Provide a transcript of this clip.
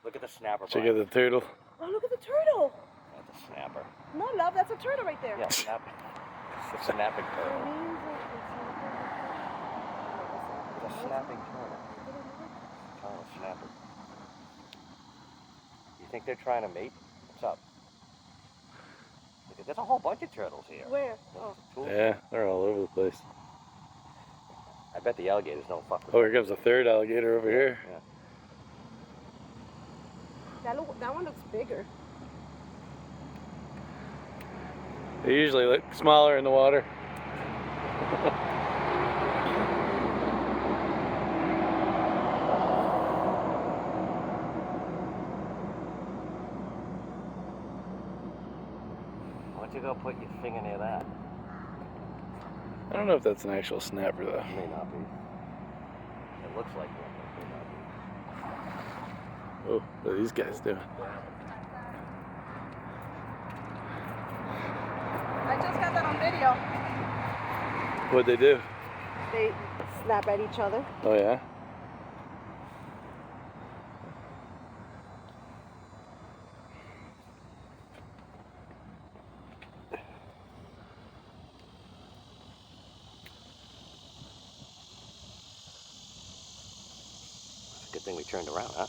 Look at the snapper. Check out the turtle. Oh, look at the turtle. That's a snapper. No, love, that's a turtle right there. Yeah, snapping. It's a snapping turtle. It's a snapping turtle. Oh, snapper. You think they're trying to mate? What's up? Look, there's a whole bunch of turtles here. Where? Oh. Yeah, they're all over the place. I bet the alligators don't fuck with Oh, here comes a third alligator over here. Yeah. That one looks bigger. They usually look smaller in the water. Why don't you go put your finger near that? I don't know if that's an actual snapper though. It may not be. It looks like one, but it may not be. Oh, what are these guys doing? I just got that on video. What'd they do? They snap at each other. Oh yeah? Good thing we turned around, huh?